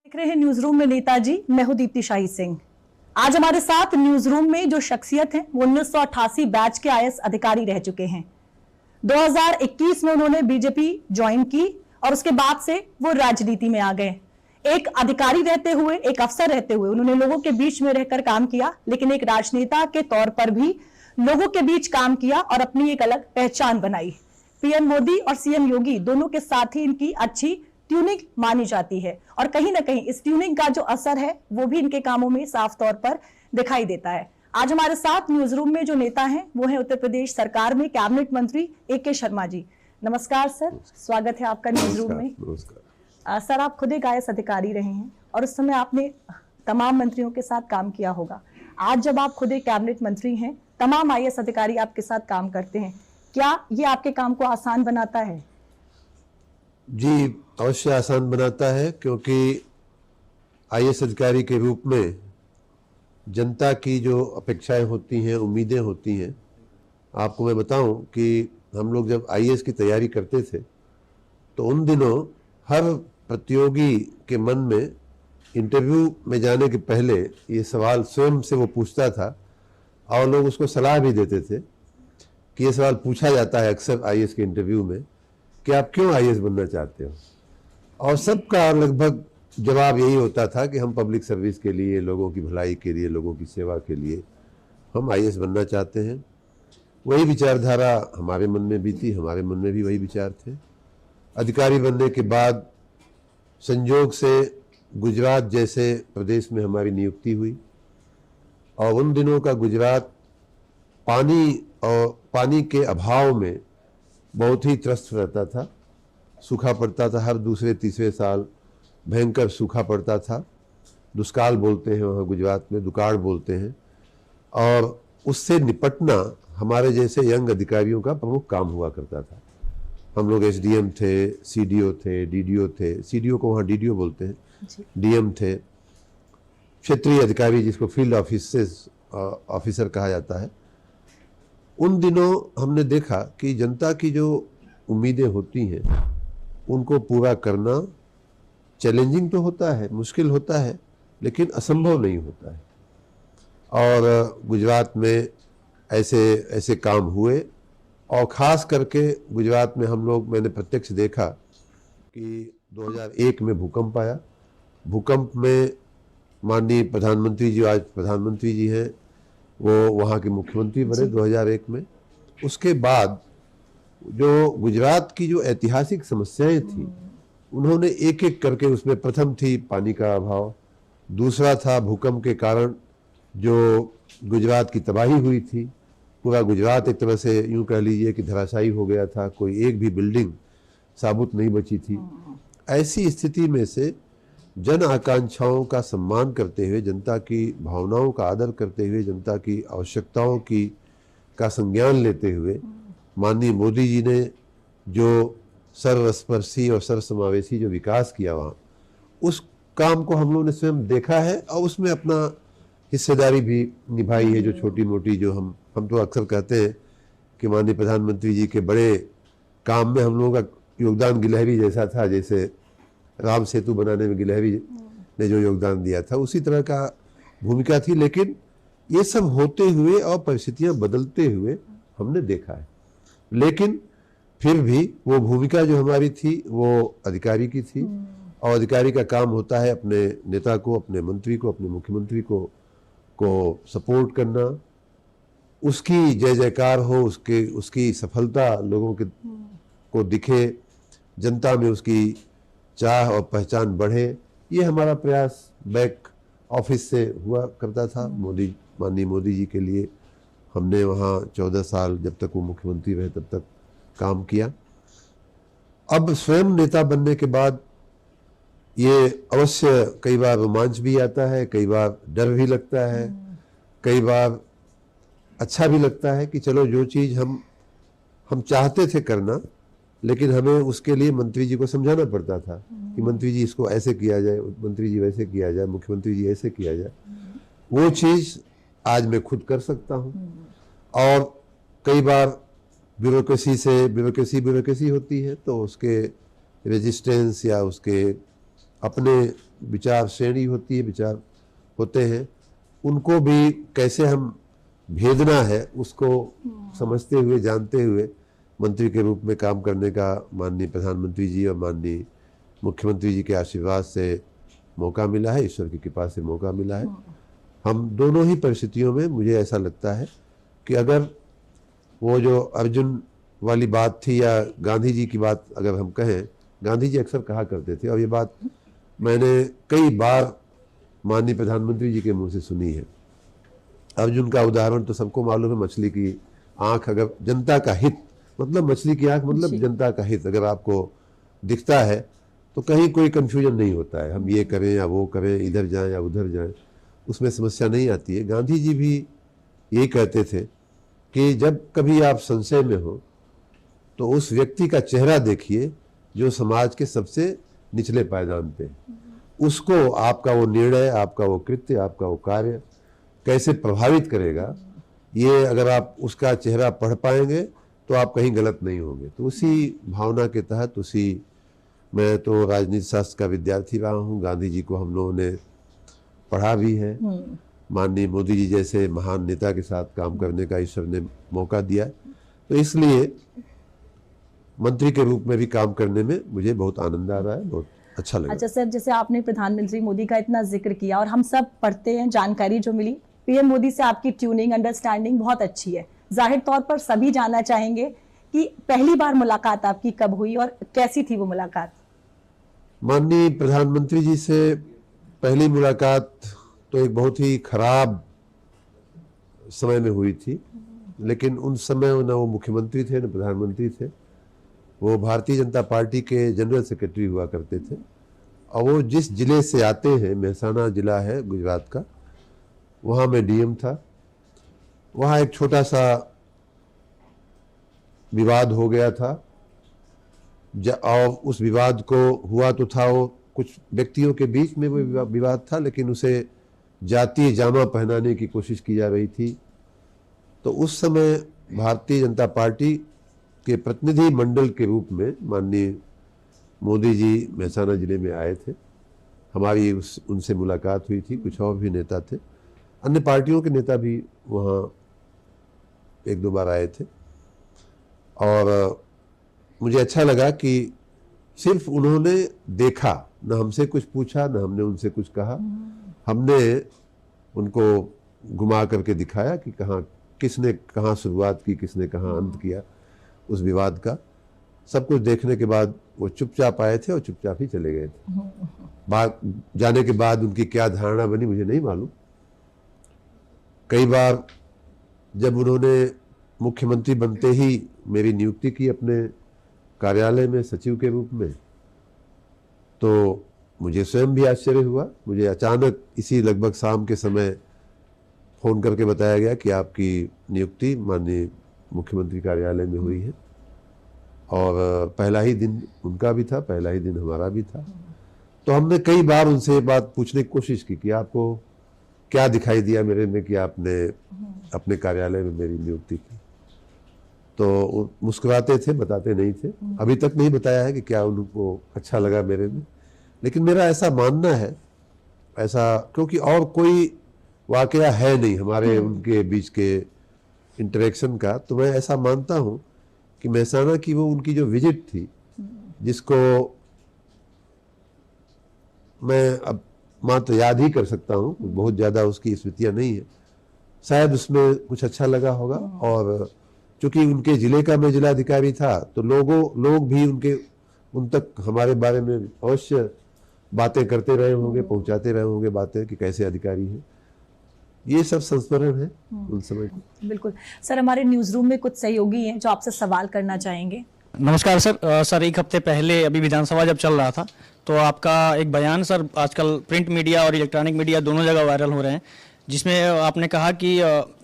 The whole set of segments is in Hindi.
देख रहे हैं न्यूज रूम में नेताजी। मैं हूं दीप्ति शाही सिंह। आज हमारे साथ न्यूज रूम में जो शख्सियत है वो 1988 बैच के आईएएस अधिकारी रह चुके हैं। 2021 में उन्होंने बीजेपी ज्वाइन की और उसके बाद से वो राजनीति में आ गए। एक अधिकारी रहते हुए, एक अफसर रहते हुए उन्होंने लोगों के बीच में रहकर काम किया, लेकिन एक राजनेता के तौर पर भी लोगों के बीच काम किया और अपनी एक अलग पहचान बनाई। पीएम मोदी और सीएम योगी दोनों के साथ ही इनकी अच्छी ट्यूनिंग मानी जाती है और कहीं ना कहीं इस ट्यूनिंग का जो असर है वो भी इनके कामों में साफ तौर पर दिखाई देता है। आज हमारे साथ न्यूज रूम में जो नेता हैं वो है उत्तर प्रदेश सरकार में कैबिनेट मंत्री ए.के. शर्मा जी। नमस्कार सर, स्वागत है आपका न्यूज रूम में। सर, आप खुद एक आईएएस अधिकारी रहे हैं और उस समय आपने तमाम मंत्रियों के साथ काम किया होगा। आज जब आप खुद एक कैबिनेट मंत्री हैं, तमाम आईएएस अधिकारी आपके साथ काम करते हैं, क्या ये आपके काम को आसान बनाता है? जी, अवश्य आसान बनाता है, क्योंकि आईएएस अधिकारी के रूप में जनता की जो अपेक्षाएं होती हैं, उम्मीदें होती हैं। आपको मैं बताऊं कि हम लोग जब आईएएस की तैयारी करते थे तो उन दिनों हर प्रतियोगी के मन में इंटरव्यू में जाने के पहले ये सवाल स्वयं से वो पूछता था और लोग उसको सलाह भी देते थे कि ये सवाल पूछा जाता है अक्सर आईएएस के इंटरव्यू में कि आप क्यों आईएएस बनना चाहते हो, और सबका लगभग जवाब यही होता था कि हम पब्लिक सर्विस के लिए, लोगों की भलाई के लिए, लोगों की सेवा के लिए हम आईएएस बनना चाहते हैं। वही विचारधारा हमारे मन में भी थी, हमारे मन में भी वही विचार थे। अधिकारी बनने के बाद संयोग से गुजरात जैसे प्रदेश में हमारी नियुक्ति हुई और उन दिनों का गुजरात पानी के अभाव में बहुत ही त्रस्त रहता था। सूखा पड़ता था, हर दूसरे तीसरे साल भयंकर सूखा पड़ता था। दुष्काल बोलते हैं वहाँ गुजरात में, दुकाड़ बोलते हैं, और उससे निपटना हमारे जैसे यंग अधिकारियों का प्रमुख काम हुआ करता था। हम लोग एसडीएम थे, सीडीओ थे, डीडीओ थे, सीडीओ को वहाँ डीडीओ बोलते हैं, डीएम थे, क्षेत्रीय अधिकारी जिसको फील्ड ऑफिसर कहा जाता है। उन दिनों हमने देखा कि जनता की जो उम्मीदें होती हैं उनको पूरा करना चैलेंजिंग तो होता है, मुश्किल होता है, लेकिन असंभव नहीं होता है। और गुजरात में ऐसे काम हुए और ख़ास करके गुजरात में मैंने प्रत्यक्ष देखा कि 2001 में भूकंप आया। भूकंप में माननीय प्रधानमंत्री जी, आज प्रधानमंत्री जी हैं, वो वहाँ के मुख्यमंत्री बने 2001 में। उसके बाद जो गुजरात की जो ऐतिहासिक समस्याएं थी उन्होंने एक एक करके, उसमें प्रथम थी पानी का अभाव, दूसरा था भूकंप के कारण जो गुजरात की तबाही हुई थी। पूरा गुजरात एक तरह से यूं कह लीजिए कि धराशायी हो गया था, कोई एक भी बिल्डिंग साबुत नहीं बची थी। ऐसी स्थिति में से जन आकांक्षाओं का सम्मान करते हुए, जनता की भावनाओं का आदर करते हुए, जनता की आवश्यकताओं का संज्ञान लेते हुए माननीय मोदी जी ने जो सर्वस्पर्शी और सर्वसमावेशी जो विकास किया वहाँ, उस काम को हम लोगों ने स्वयं देखा है और उसमें अपना हिस्सेदारी भी निभाई है। जो छोटी मोटी जो हम तो अक्सर कहते हैं कि माननीय प्रधानमंत्री जी के बड़े काम में हम लोगों का योगदान गिलहरी जैसा था, जैसे राम सेतु बनाने में गिलहरी ने जो योगदान दिया था, उसी तरह का भूमिका थी। लेकिन ये सब होते हुए और परिस्थितियां बदलते हुए हमने देखा है, लेकिन फिर भी वो भूमिका जो हमारी थी वो अधिकारी की थी। और अधिकारी का काम होता है अपने नेता को, अपने मंत्री को, अपने मुख्यमंत्री को सपोर्ट करना, उसकी जय जयकार हो, उसकी सफलता लोगों को दिखे, जनता में उसकी चाह और पहचान बढ़े। ये हमारा प्रयास बैक ऑफिस से हुआ करता था। माननीय मोदी जी के लिए हमने वहाँ 14 साल, जब तक वो मुख्यमंत्री रहे तब तक काम किया। अब स्वयं नेता बनने के बाद ये अवश्य कई बार रोमांच भी आता है, कई बार डर भी लगता है, कई बार अच्छा भी लगता है कि चलो जो चीज़ हम चाहते थे करना, लेकिन हमें उसके लिए मंत्री जी को समझाना पड़ता था कि मंत्री जी इसको ऐसे किया जाए, मंत्री जी वैसे किया जाए, मुख्यमंत्री जी ऐसे किया जाए। वो चीज़ आज मैं खुद कर सकता हूँ। और कई बार ब्यूरोक्रेसी होती है तो उसके रेजिस्टेंस या उसके अपने विचार श्रेणी होती है, विचार होते हैं, उनको भी कैसे हम भेदना है उसको समझते हुए, जानते हुए मंत्री के रूप में काम करने का माननीय प्रधानमंत्री जी और माननीय मुख्यमंत्री जी के आशीर्वाद से मौका मिला है, ईश्वर की कृपा से मौका मिला है। हम दोनों ही परिस्थितियों में मुझे ऐसा लगता है कि अगर वो जो अर्जुन वाली बात थी या गांधी जी की बात अगर हम कहें, गांधी जी अक्सर कहा करते थे और ये बात मैंने कई बार माननीय प्रधानमंत्री जी के मुंह से सुनी है। अर्जुन का उदाहरण तो सबको मालूम है, मछली की आंख, अगर जनता का हित मतलब मछली की आंख मतलब जनता का हित अगर आपको दिखता है तो कहीं कोई कंफ्यूजन नहीं होता है, हम ये करें या वो करें, इधर जाएं या उधर जाएं, उसमें समस्या नहीं आती है। गांधी जी भी यही कहते थे कि जब कभी आप संशय में हो तो उस व्यक्ति का चेहरा देखिए जो समाज के सबसे निचले पायदान पे, उसको आपका वो निर्णय, आपका वो कृत्य, आपका वो कार्य कैसे प्रभावित करेगा, ये अगर आप उसका चेहरा पढ़ पाएंगे तो आप कहीं गलत नहीं होंगे। तो उसी भावना के तहत, उसी, मैं तो राजनीति शास्त्र का विद्यार्थी रहा हूँ, गांधी जी को हम लोगों ने पढ़ा भी है, माननीय मोदी जी जैसे महान नेता के साथ काम करने का ईश्वर ने मौका दिया, तो इसलिए मंत्री के रूप में भी काम करने में मुझे बहुत आनंद आ रहा है, बहुत अच्छा लगा। अच्छा सर, जैसे आपने प्रधानमंत्री मोदी का इतना जिक्र किया और हम सब पढ़ते हैं, जानकारी जो मिली, पीएम मोदी से आपकी ट्यूनिंग, अंडरस्टैंडिंग बहुत अच्छी है। जाहिर तौर पर सभी जानना चाहेंगे कि पहली बार मुलाकात आपकी कब हुई और कैसी थी वो मुलाकात? माननीय प्रधानमंत्री जी से पहली मुलाकात तो एक बहुत ही खराब समय में हुई थी, लेकिन उन समय न वो मुख्यमंत्री थे न प्रधानमंत्री थे, वो भारतीय जनता पार्टी के जनरल सेक्रेटरी हुआ करते थे और वो जिस जिले से आते हैं, मेहसाना जिला है गुजरात का, वहाँ मैं डीएम था। वहाँ एक छोटा सा विवाद हो गया था और उस विवाद को हुआ तो था वो कुछ व्यक्तियों के बीच में वो विवाद था, लेकिन उसे जातीय जामा पहनाने की कोशिश की जा रही थी। तो उस समय भारतीय जनता पार्टी के प्रतिनिधि मंडल के रूप में माननीय मोदी जी मेहसाना जिले में आए थे, हमारी उनसे मुलाकात हुई थी। कुछ और भी नेता थे, अन्य पार्टियों के नेता भी वहाँ एक दो बार आए थे और मुझे अच्छा लगा कि सिर्फ उन्होंने देखा, न हमसे कुछ पूछा, न हमने उनसे कुछ कहा, हमने उनको घुमा करके दिखाया कि किसने कहाँ शुरुआत की, किसने कहाँ अंत किया उस विवाद का। सब कुछ देखने के बाद वो चुपचाप आए थे और चुपचाप ही चले गए थे। बात जाने के बाद उनकी क्या धारणा बनी मुझे नहीं मालूम। कई बार जब उन्होंने मुख्यमंत्री बनते ही मेरी नियुक्ति की अपने कार्यालय में सचिव के रूप में, तो मुझे स्वयं भी आश्चर्य हुआ। मुझे अचानक इसी लगभग शाम के समय फ़ोन करके बताया गया कि आपकी नियुक्ति माननीय मुख्यमंत्री कार्यालय में हुई है और पहला ही दिन उनका भी था, पहला ही दिन हमारा भी था। तो हमने कई बार उनसे ये बात पूछने की कोशिश की कि आपको क्या दिखाई दिया मेरे में कि आपने अपने कार्यालय में मेरी नियुक्ति की। तो मुस्कुराते थे, बताते नहीं थे। अभी तक नहीं बताया है कि क्या उनको अच्छा लगा मेरे में, लेकिन मेरा ऐसा मानना है, ऐसा क्योंकि और कोई वाकया है नहीं हमारे उनके बीच के इंटरेक्शन का, तो मैं ऐसा मानता हूँ कि मेहसाना की वो उनकी जो विजिट थी, जिसको मैं अब मात्र याद ही कर सकता हूँ, बहुत ज़्यादा उसकी स्मृतियाँ नहीं है, शायद उसमें कुछ अच्छा लगा होगा। और चूंकि उनके ज़िले का मैं जिलाधिकारी था तो लोग भी उन तक हमारे बारे में अवश्य बातें करते रहे होंगे, पहुंचाते रहे होंगे बातें कि कैसे अधिकारी हैं। ये सब संस्मरण है उन समय की। बिल्कुल सर, हमारे न्यूज रूम में कुछ सहयोगी हैं जो आपसे सवाल करना चाहेंगे। नमस्कार सर। सर एक हफ्ते पहले अभी विधानसभा जब चल रहा था तो आपका एक बयान सर आजकल प्रिंट मीडिया और इलेक्ट्रॉनिक मीडिया दोनों जगह वायरल हो रहे हैं, जिसमें आपने कहा कि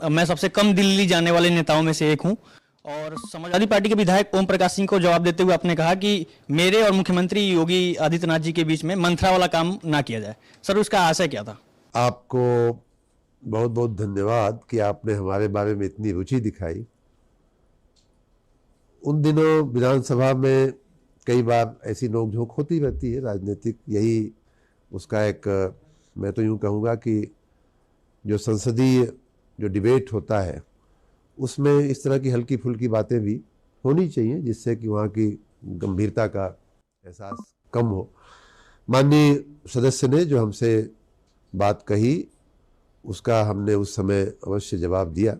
मैं सबसे कम दिल्ली जाने वाले नेताओं में से एक हूं। और समाजवादी पार्टी के विधायक ओम प्रकाश सिंह को जवाब देते हुए आपने कहा कि मेरे और मुख्यमंत्री योगी आदित्यनाथ जी के बीच में मंत्रा वाला काम ना किया जाए। सर उसका आशय क्या था? आपको बहुत बहुत धन्यवाद कि आपने हमारे बारे में इतनी रुचि दिखाई। उन दिनों विधानसभा में कई बार ऐसी नोकझोंक होती रहती है राजनीतिक, यही उसका एक मैं तो यूँ कहूँगा कि जो संसदीय जो डिबेट होता है उसमें इस तरह की हल्की फुल्की बातें भी होनी चाहिए, जिससे कि वहाँ की गंभीरता का एहसास कम हो। माननीय सदस्य ने जो हमसे बात कही उसका हमने उस समय अवश्य जवाब दिया।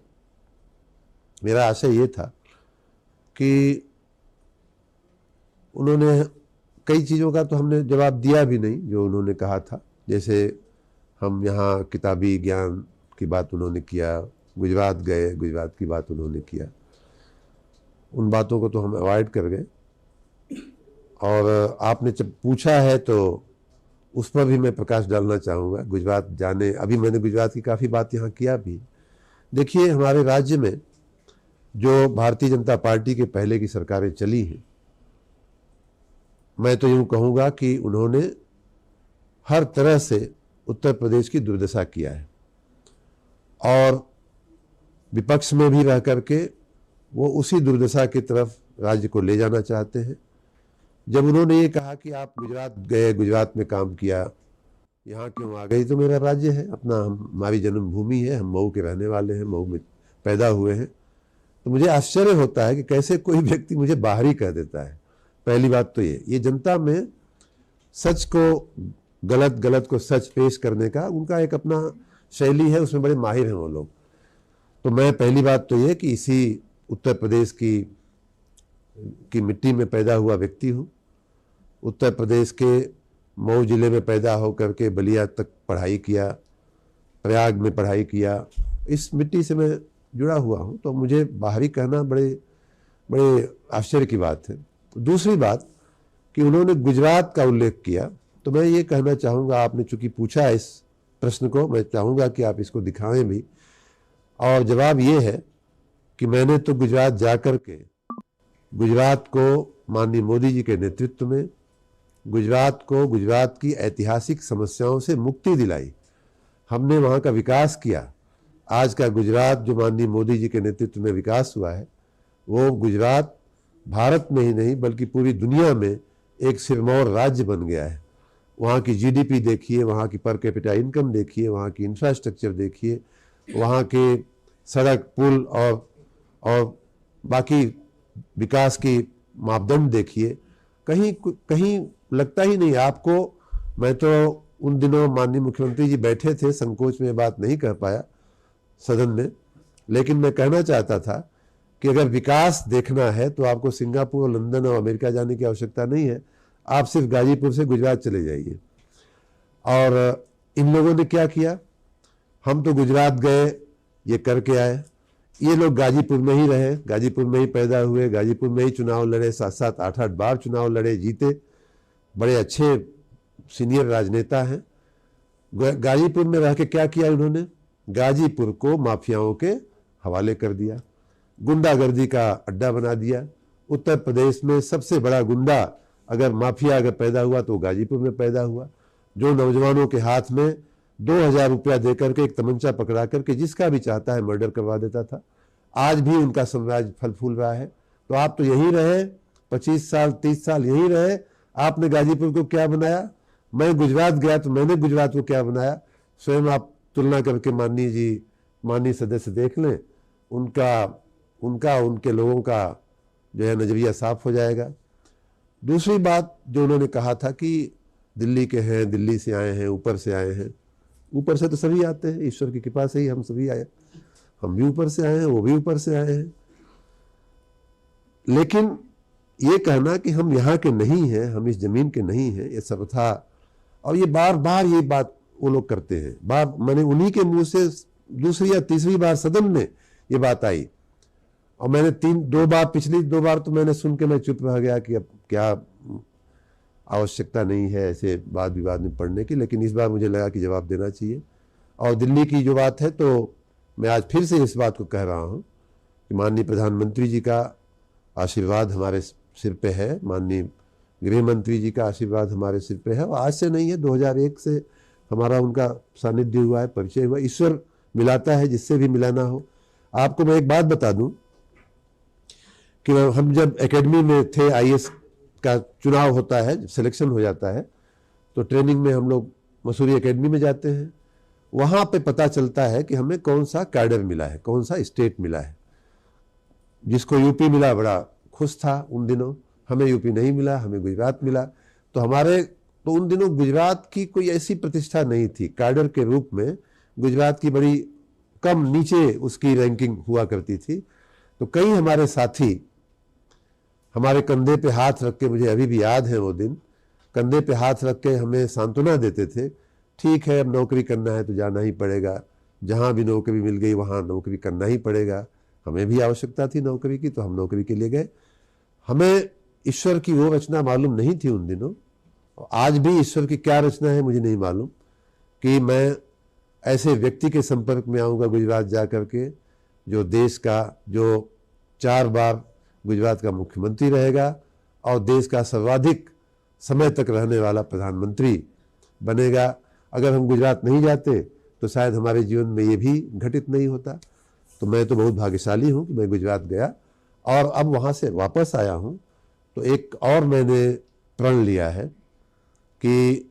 मेरा आशय ये था कि उन्होंने कई चीज़ों का तो हमने जवाब दिया भी नहीं जो उन्होंने कहा था। जैसे हम यहाँ किताबी ज्ञान की बात उन्होंने किया, गुजरात गए, गुजरात की बात उन्होंने किया, उन बातों को तो हम अवॉइड कर गए। और आपने जब पूछा है तो उस पर भी मैं प्रकाश डालना चाहूँगा। गुजरात जाने, अभी मैंने गुजरात की काफ़ी बात यहाँ किया भी। देखिए, हमारे राज्य में जो भारतीय जनता पार्टी के पहले की सरकारें चली हैं, मैं तो यूँ कहूँगा कि उन्होंने हर तरह से उत्तर प्रदेश की दुर्दशा किया है और विपक्ष में भी रह करके वो उसी दुर्दशा की तरफ राज्य को ले जाना चाहते हैं। जब उन्होंने ये कहा कि आप गुजरात गए, गुजरात में काम किया, यहाँ क्यों आ गई? तो मेरा राज्य है अपना, हमारी जन्मभूमि है, हम मऊ के रहने वाले हैं, मऊ में पैदा हुए हैं। तो मुझे आश्चर्य होता है कि कैसे कोई व्यक्ति मुझे बाहरी कह देता है। पहली बात तो ये जनता में सच को गलत, गलत को सच पेश करने का उनका एक अपना शैली है, उसमें बड़े माहिर हैं वो लोग। तो मैं पहली बात तो ये कि इसी उत्तर प्रदेश की मिट्टी में पैदा हुआ व्यक्ति हूँ। उत्तर प्रदेश के मऊ जिले में पैदा होकर के बलिया तक पढ़ाई किया, प्रयाग में पढ़ाई किया, इस मिट्टी से मैं जुड़ा हुआ हूँ। तो मुझे बाहरी कहना बड़े आश्चर्य की बात है। दूसरी बात कि उन्होंने गुजरात का उल्लेख किया, तो मैं ये कहना चाहूँगा, आपने चूंकि पूछा इस प्रश्न को, मैं चाहूँगा कि आप इसको दिखाएं भी। और जवाब ये है कि मैंने तो गुजरात जाकर के गुजरात को माननीय मोदी जी के नेतृत्व में गुजरात को गुजरात की ऐतिहासिक समस्याओं से मुक्ति दिलाई। हमने वहाँ का विकास किया। आज का गुजरात जो माननीय मोदी जी के नेतृत्व में विकास हुआ है, वो गुजरात भारत में ही नहीं बल्कि पूरी दुनिया में एक सिरमौर राज्य बन गया है। वहाँ की जीडीपी देखिए, वहाँ की पर कैपिटा इनकम देखिए, वहाँ की इंफ्रास्ट्रक्चर देखिए, वहाँ के सड़क, पुल और बाकी विकास की मापदंड देखिए। कहीं लगता ही नहीं आपको। मैं तो उन दिनों माननीय मुख्यमंत्री जी बैठे थे, संकोच में बात नहीं कह पाया सदन में, लेकिन मैं कहना चाहता था कि अगर विकास देखना है तो आपको सिंगापुर, लंदन और अमेरिका जाने की आवश्यकता नहीं है। आप सिर्फ गाजीपुर से गुजरात चले जाइए। और इन लोगों ने क्या किया? हम तो गुजरात गए, ये करके आए। ये लोग गाजीपुर में ही रहे, गाजीपुर में ही पैदा हुए, गाजीपुर में ही चुनाव लड़े, 7-7, 8-8 बार चुनाव लड़े, जीते। बड़े अच्छे सीनियर राजनेता हैं। गाजीपुर में रह के क्या किया इन्होंने? गाजीपुर को माफियाओं के हवाले कर दिया, गुंडागर्दी का अड्डा बना दिया। उत्तर प्रदेश में सबसे बड़ा गुंडा अगर माफिया अगर पैदा हुआ तो गाजीपुर में पैदा हुआ, जो नौजवानों के हाथ में 2000 रुपया देकर के एक तमंचा पकड़ा करके जिसका भी चाहता है मर्डर करवा देता था। आज भी उनका साम्राज्य फल फूल रहा है। तो आप तो यहीं रहे, 25 साल 30 साल यहीं रहे, आपने गाजीपुर को क्या बनाया? मैं गुजरात गया तो मैंने गुजरात को क्या बनाया? स्वयं आप तुलना करके माननीय सदस्य देख लें। उनके लोगों का जो है नजरिया साफ हो जाएगा। दूसरी बात जो उन्होंने कहा था कि दिल्ली के हैं, दिल्ली से आए हैं, ऊपर से आए हैं। ऊपर से तो सभी आते हैं, ईश्वर की कृपा से ही हम सभी आए। हम भी ऊपर से आए हैं, वो भी ऊपर से आए हैं। लेकिन ये कहना कि हम यहाँ के नहीं हैं, हम इस जमीन के नहीं हैं, ये सब था। और ये बार बार ये बात वो लोग करते हैं। मैंने उन्हीं के मुंह से दूसरी या तीसरी बार सदन में ये बात आई। और मैंने पिछली दो बार तो मैंने सुन के मैं चुप रह गया कि अब क्या आवश्यकता नहीं है ऐसे वाद विवाद में पढ़ने की। लेकिन इस बार मुझे लगा कि जवाब देना चाहिए। और दिल्ली की जो बात है, तो मैं आज फिर से इस बात को कह रहा हूँ कि माननीय प्रधानमंत्री जी का आशीर्वाद हमारे सिर पे है, माननीय गृह मंत्री जी का आशीर्वाद हमारे सिर पे है। और आज से नहीं है, 2001 से हमारा उनका सानिध्य हुआ है, परिचय हुआ। ईश्वर मिलाता है जिससे भी मिलाना हो। आपको मैं एक बात बता दूं कि हम जब एकेडमी में थे, आईएएस का चुनाव होता है, सिलेक्शन हो जाता है, तो ट्रेनिंग में हम लोग मसूरी एकेडमी में जाते हैं, वहाँ पे पता चलता है कि हमें कौन सा कैडर मिला है, कौन सा स्टेट मिला है। जिसको यूपी मिला बड़ा खुश था उन दिनों, हमें यूपी नहीं मिला, हमें गुजरात मिला। तो उन दिनों गुजरात की कोई ऐसी प्रतिष्ठा नहीं थी, कैडर के रूप में गुजरात की बड़ी कम नीचे उसकी रैंकिंग हुआ करती थी। तो कई हमारे साथी हमारे कंधे पे हाथ रख के, मुझे अभी भी याद है वो दिन, कंधे पे हाथ रख के हमें सांत्वना देते थे, ठीक है अब नौकरी करना है तो जाना ही पड़ेगा, जहाँ भी नौकरी मिल गई वहाँ नौकरी करना ही पड़ेगा। हमें भी आवश्यकता थी नौकरी की, तो हम नौकरी के लिए गए। हमें ईश्वर की वो रचना मालूम नहीं थी उन दिनों, आज भी ईश्वर की क्या रचना है मुझे नहीं मालूम कि मैं ऐसे व्यक्ति के संपर्क में आऊँगा गुजरात जा कर के, जो देश का, जो 4 बार गुजरात का मुख्यमंत्री रहेगा और देश का सर्वाधिक समय तक रहने वाला प्रधानमंत्री बनेगा। अगर हम गुजरात नहीं जाते तो शायद हमारे जीवन में ये भी घटित नहीं होता। तो मैं तो बहुत भाग्यशाली हूँ कि मैं गुजरात गया और अब वहाँ से वापस आया हूँ। तो एक और मैंने प्रण लिया है कि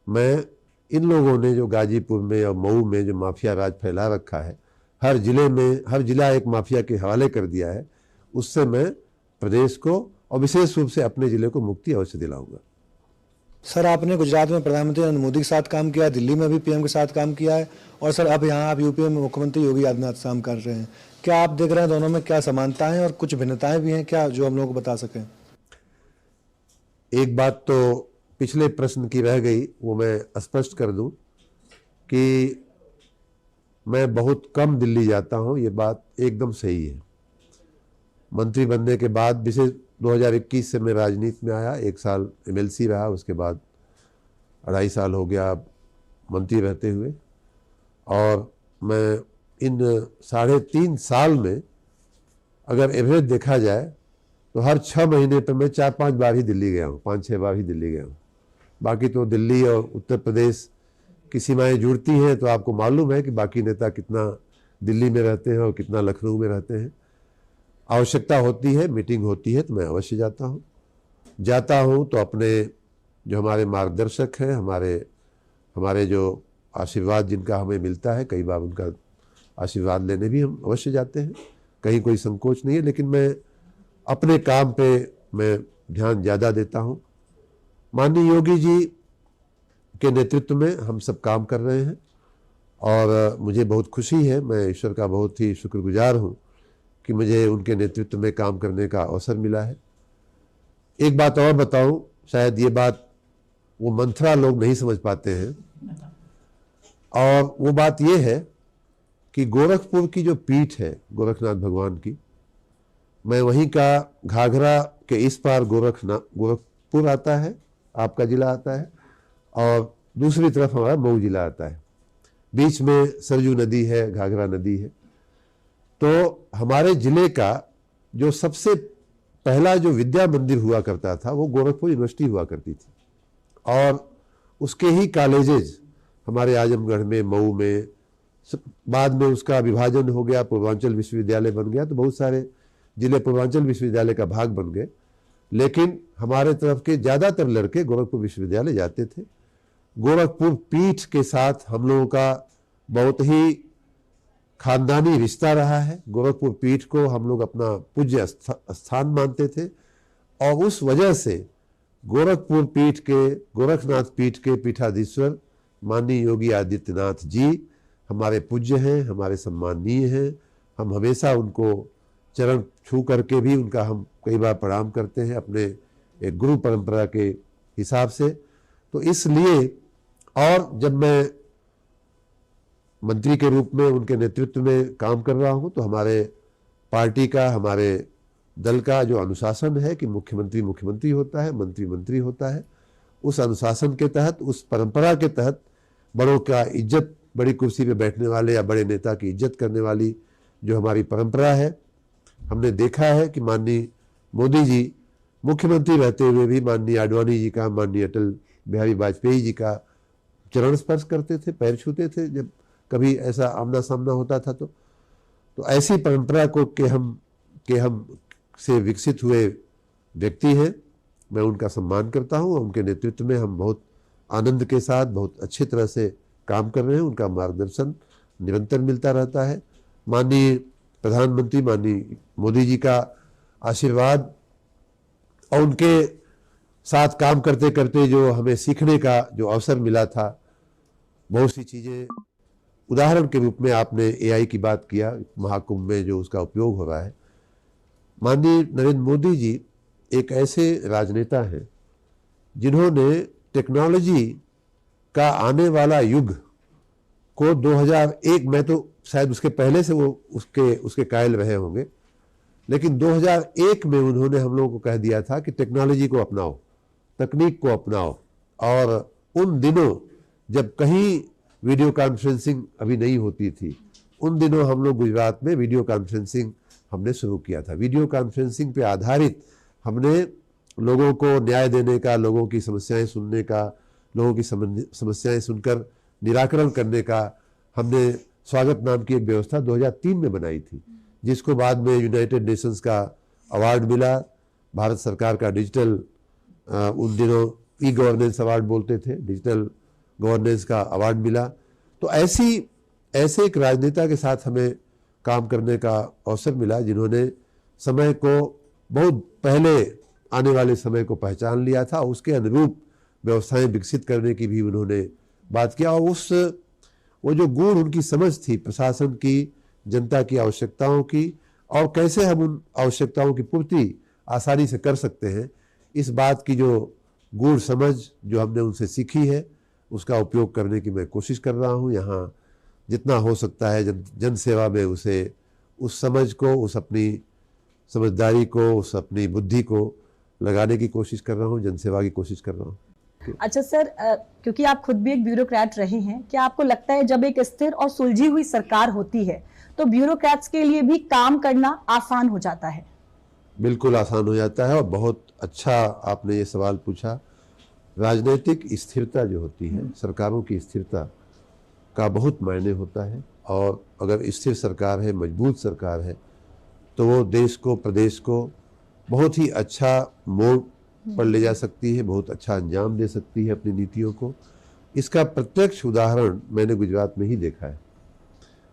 मैं इन लोगों ने जो गाजीपुर में और मऊ में जो माफिया राज फैला रखा है, हर जिला एक माफिया के हवाले कर दिया है, उससे मैं प्रदेश को और विशेष रूप से अपने जिले को मुक्ति अवश्य दिलाऊंगा। सर, आपने गुजरात में प्रधानमंत्री नरेंद्र मोदी के साथ काम किया है, दिल्ली में भी पीएम के साथ काम किया है, और सर अब यहाँ आप यूपी में मुख्यमंत्री योगी आदित्यनाथ से काम कर रहे हैं। क्या आप देख रहे हैं दोनों में क्या समानताएं और कुछ भिन्नताएं भी हैं क्या, जो हम लोगों को बता सकें? एक बात तो पिछले प्रश्न की रह गई, वो मैं स्पष्ट कर दूं कि मैं बहुत कम दिल्ली जाता हूं, ये बात एकदम सही है। मंत्री बनने के बाद, विशेष 2021 से मैं राजनीति में आया, 1 साल एमएलसी रहा, उसके बाद 2.5 साल हो गया मंत्री रहते हुए। और मैं इन 3.5 साल में अगर एवरेज देखा जाए तो हर 6 महीने पर मैं 4-5 बार ही दिल्ली गया हूँ, 5-6 बार ही दिल्ली गया हूँ। बाकी तो दिल्ली और उत्तर प्रदेश की सीमाएँ जुड़ती हैं, तो आपको मालूम है कि बाकी नेता कितना दिल्ली में रहते हैं और कितना लखनऊ में रहते हैं। आवश्यकता होती है, मीटिंग होती है तो मैं अवश्य जाता हूँ तो अपने जो हमारे मार्गदर्शक हैं, हमारे जो आशीर्वाद जिनका हमें मिलता है, कई बार उनका आशीर्वाद लेने भी हम अवश्य जाते हैं, कहीं कोई संकोच नहीं है। लेकिन मैं अपने काम पे मैं ध्यान ज़्यादा देता हूँ। माननीय योगी जी के नेतृत्व में हम सब काम कर रहे हैं और मुझे बहुत खुशी है, मैं ईश्वर का बहुत ही शुक्रगुजार हूँ कि मुझे उनके नेतृत्व में काम करने का अवसर मिला है। एक बात और बताऊं, शायद ये बात वो मंत्रा लोग नहीं समझ पाते हैं, और वो बात ये है कि गोरखपुर की जो पीठ है गोरखनाथ भगवान की, मैं वहीं का घाघरा के इस पार गोरखपुर आता है, आपका जिला आता है, और दूसरी तरफ हमारा मऊ जिला आता है। बीच में सरजू नदी है, घाघरा नदी है। तो हमारे जिले का जो सबसे पहला जो विद्या मंदिर हुआ करता था वो गोरखपुर यूनिवर्सिटी हुआ करती थी, और उसके ही कॉलेजेज हमारे आजमगढ़ में, मऊ में, बाद में उसका विभाजन हो गया, पूर्वांचल विश्वविद्यालय बन गया, तो बहुत सारे जिले पूर्वांचल विश्वविद्यालय का भाग बन गए। लेकिन हमारे तरफ के ज़्यादातर लड़के गोरखपुर विश्वविद्यालय जाते थे। गोरखपुर पीठ के साथ हम लोगों का बहुत ही खानदानी रिश्ता रहा है। गोरखपुर पीठ को हम लोग अपना पूज्य स्थान मानते थे, और उस वजह से गोरखपुर पीठ के, गोरखनाथ पीठ के पीठाधीश्वर माननीय योगी आदित्यनाथ जी हमारे पूज्य हैं, हमारे सम्माननीय हैं। हम हमेशा उनको चरण छू करके भी उनका हम कई बार प्रणाम करते हैं अपने एक गुरु परंपरा के हिसाब से। तो इसलिए, और जब मैं मंत्री के रूप में उनके नेतृत्व में काम कर रहा हूं, तो हमारे पार्टी का, हमारे दल का जो अनुशासन है कि मुख्यमंत्री मुख्यमंत्री होता है, मंत्री मंत्री होता है, उस अनुशासन के तहत, उस परंपरा के तहत बड़ों का इज्जत, बड़ी कुर्सी पे बैठने वाले या बड़े नेता की इज्जत करने वाली जो हमारी परंपरा है, हमने देखा है कि माननीय मोदी जी मुख्यमंत्री रहते हुए भी माननीय आडवाणी जी का, माननीय अटल बिहारी वाजपेयी जी का चरण स्पर्श करते थे, पैर छूते थे जब कभी ऐसा आमना सामना होता था। तो ऐसी परंपरा को के हम से विकसित हुए व्यक्ति हैं। मैं उनका सम्मान करता हूं और उनके नेतृत्व में हम बहुत आनंद के साथ बहुत अच्छी तरह से काम कर रहे हैं। उनका मार्गदर्शन निरंतर मिलता रहता है। माननीय प्रधानमंत्री माननीय मोदी जी का आशीर्वाद और उनके साथ काम करते करते जो हमें सीखने का जो अवसर मिला था, बहुत सी चीज़ें, उदाहरण के रूप में आपने एआई की बात किया, महाकुंभ में जो उसका उपयोग हो रहा है। माननीय नरेंद्र मोदी जी एक ऐसे राजनेता हैं जिन्होंने टेक्नोलॉजी का आने वाला युग को 2001 में, तो शायद उसके पहले से वो उसके कायल रहे होंगे, लेकिन 2001 में उन्होंने हम लोगों को कह दिया था कि टेक्नोलॉजी को अपनाओ, तकनीक को अपनाओ। और उन दिनों जब कहीं वीडियो कॉन्फ्रेंसिंग अभी नहीं होती थी, उन दिनों हम लोग गुजरात में वीडियो कॉन्फ्रेंसिंग हमने शुरू किया था। वीडियो कॉन्फ्रेंसिंग पे आधारित हमने लोगों को न्याय देने का, लोगों की समस्याएं सुनने का, लोगों की समस्याएं सुनकर निराकरण करने का हमने स्वागत नाम की एक व्यवस्था 2003 में बनाई थी, जिसको बाद में यूनाइटेड नेशंस का अवार्ड मिला। भारत सरकार का डिजिटल, उन दिनों ई गवर्नेंस अवार्ड बोलते थे, डिजिटल गवर्नेंस का अवार्ड मिला। तो ऐसे एक राजनेता के साथ हमें काम करने का अवसर मिला, जिन्होंने समय को बहुत पहले आने वाले समय को पहचान लिया था, उसके अनुरूप व्यवस्थाएं विकसित करने की भी उन्होंने बात किया। और वो जो गूढ़ उनकी समझ थी प्रशासन की, जनता की आवश्यकताओं की, और कैसे हम उन आवश्यकताओं की पूर्ति आसानी से कर सकते हैं, इस बात की जो गूढ़ समझ जो हमने उनसे सीखी है, उसका उपयोग करने की मैं कोशिश कर रहा हूँ। यहाँ जितना हो सकता है जन सेवा में उस समझ को, उस अपनी समझदारी को, उस अपनी बुद्धि को लगाने की कोशिश कर रहा हूँ, जनसेवा की कोशिश कर रहा हूँ। अच्छा सर, क्योंकि आप खुद भी एक ब्यूरोक्रेट रहे हैं, क्या आपको लगता है जब एक स्थिर और सुलझी हुई सरकार होती है तो ब्यूरोक्रेट्स के लिए भी काम करना आसान हो जाता है? बिल्कुल आसान हो जाता है। और बहुत अच्छा आपने ये सवाल पूछा। राजनीतिक स्थिरता जो होती है, सरकारों की स्थिरता का बहुत मायने होता है। और अगर स्थिर सरकार है, मजबूत सरकार है, तो वो देश को, प्रदेश को बहुत ही अच्छा मोड़ पर ले जा सकती है, बहुत अच्छा अंजाम दे सकती है अपनी नीतियों को। इसका प्रत्यक्ष उदाहरण मैंने गुजरात में ही देखा है।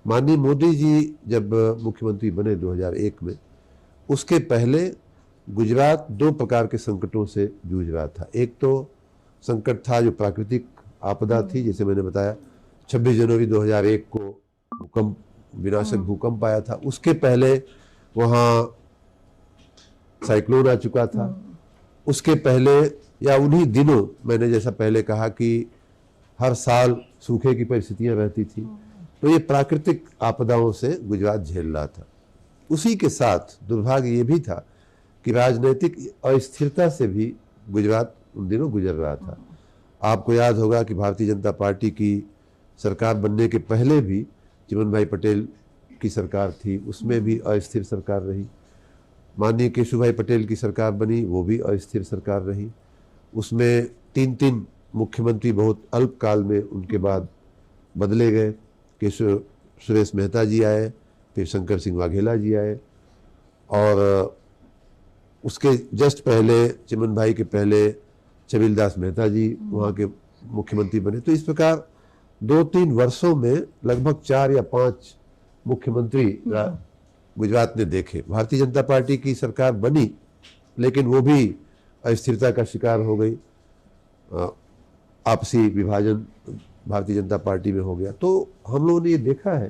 माननीय मोदी जी जब मुख्यमंत्री बने 2001 में, उसके पहले गुजरात 2 प्रकार के संकटों से जूझ रहा था। एक तो संकट था जो प्राकृतिक आपदा थी, जैसे मैंने बताया 26 जनवरी 2001 को विनाशक भूकंप आया था। उसके पहले वहाँ साइक्लोन आ चुका था। उसके पहले या उन्हीं दिनों मैंने जैसा पहले कहा कि हर साल सूखे की परिस्थितियां रहती थी। तो ये प्राकृतिक आपदाओं से गुजरात झेल रहा था। उसी के साथ दुर्भाग्य ये भी था कि राजनीतिक अस्थिरता से भी गुजरात उन दिनों गुजर रहा था। आपको याद होगा कि भारतीय जनता पार्टी की सरकार बनने के पहले भी चिमन भाई पटेल की सरकार थी, उसमें भी अस्थिर सरकार रही। माननीय केशुभाई पटेल की सरकार बनी, वो भी अस्थिर सरकार रही। उसमें 3 मुख्यमंत्री बहुत अल्पकाल में उनके बाद बदले गए। सुरेश मेहता जी आए, फिर शंकर सिंह वाघेला जी आए, और उसके जस्ट पहले चिमन भाई के पहले छबिलदास मेहता जी वहाँ के मुख्यमंत्री बने। तो इस प्रकार 2-3 वर्षों में लगभग 4 या 5 मुख्यमंत्री गुजरात ने देखे। भारतीय जनता पार्टी की सरकार बनी, लेकिन वो भी अस्थिरता का शिकार हो गई। आपसी विभाजन भारतीय जनता पार्टी में हो गया। तो हम लोगों ने ये देखा है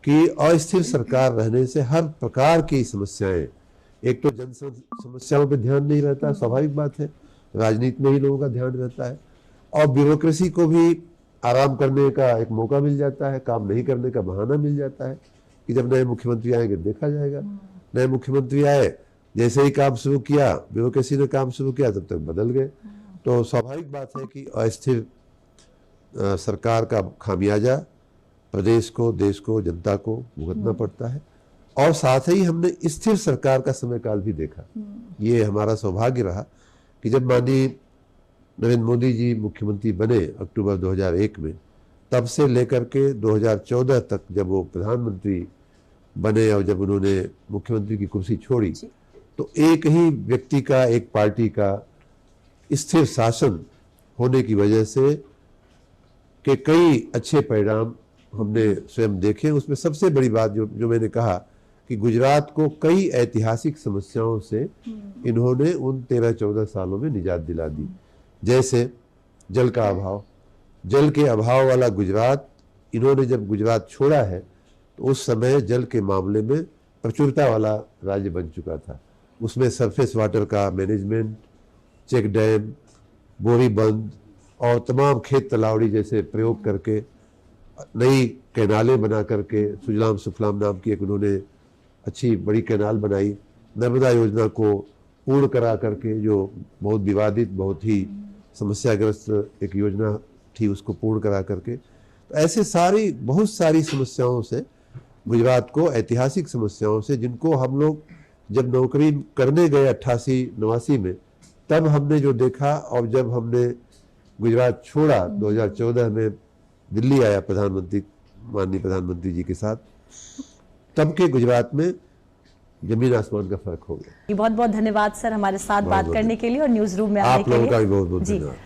कि अस्थिर सरकार रहने से हर प्रकार की समस्याएं, एक तो जन समस्याओं पे ध्यान नहीं रहता, स्वाभाविक बात है, राजनीति में ही लोगों का ध्यान रहता है, और ब्यूरोक्रेसी को भी आराम करने का एक मौका मिल जाता है, काम नहीं करने का बहाना मिल जाता है कि जब नए मुख्यमंत्री आएंगे देखा जाएगा। नए मुख्यमंत्री आए, जैसे ही काम शुरू किया, ब्यूरोक्रेसी ने काम शुरू किया, तब तक बदल गए। तो स्वाभाविक बात है कि अस्थिर सरकार का खामियाजा प्रदेश को, देश को, जनता को भुगतना पड़ता है। और साथ ही हमने स्थिर सरकार का समय काल भी देखा। ये हमारा सौभाग्य रहा कि जब माननीय नरेंद्र मोदी जी मुख्यमंत्री बने अक्टूबर 2001 में, तब से लेकर के 2014 तक जब वो प्रधानमंत्री बने और जब उन्होंने मुख्यमंत्री की कुर्सी छोड़ी, तो एक ही व्यक्ति का, एक पार्टी का स्थिर शासन होने की वजह से के कई अच्छे परिणाम हमने स्वयं देखे। उसमें सबसे बड़ी बात जो मैंने कहा कि गुजरात को कई ऐतिहासिक समस्याओं से इन्होंने उन 13-14 सालों में निजात दिला दी। जैसे जल का अभाव, जल के अभाव वाला गुजरात, इन्होंने जब गुजरात छोड़ा है तो उस समय जल के मामले में प्रचुरता वाला राज्य बन चुका था। उसमें सरफेस वाटर का मैनेजमेंट, चेक डैम, बोरी बंद और तमाम खेत तलावड़ी जैसे प्रयोग करके, नई कैनालें बना करके, सुजलाम सुफलाम नाम की एक उन्होंने अच्छी बड़ी कैनाल बनाई, नर्मदा योजना को पूर्ण करा करके, जो बहुत विवादित, बहुत ही समस्याग्रस्त एक योजना थी, उसको पूर्ण करा करके। तो ऐसे बहुत सारी समस्याओं से गुजरात को, ऐतिहासिक समस्याओं से, जिनको हम लोग जब नौकरी करने गए 88-89 में, तब हमने जो देखा, और जब हमने गुजरात छोड़ा 2014 में दिल्ली आया माननीय प्रधानमंत्री जी के साथ, तब के गुजरात में जमीन आसमान का फर्क हो गया। बहुत बहुत धन्यवाद सर हमारे साथ बात करने के लिए और न्यूज रूम में आने आप के लिए। लोगों का भी बहुत बहुत जी। धन्यवाद।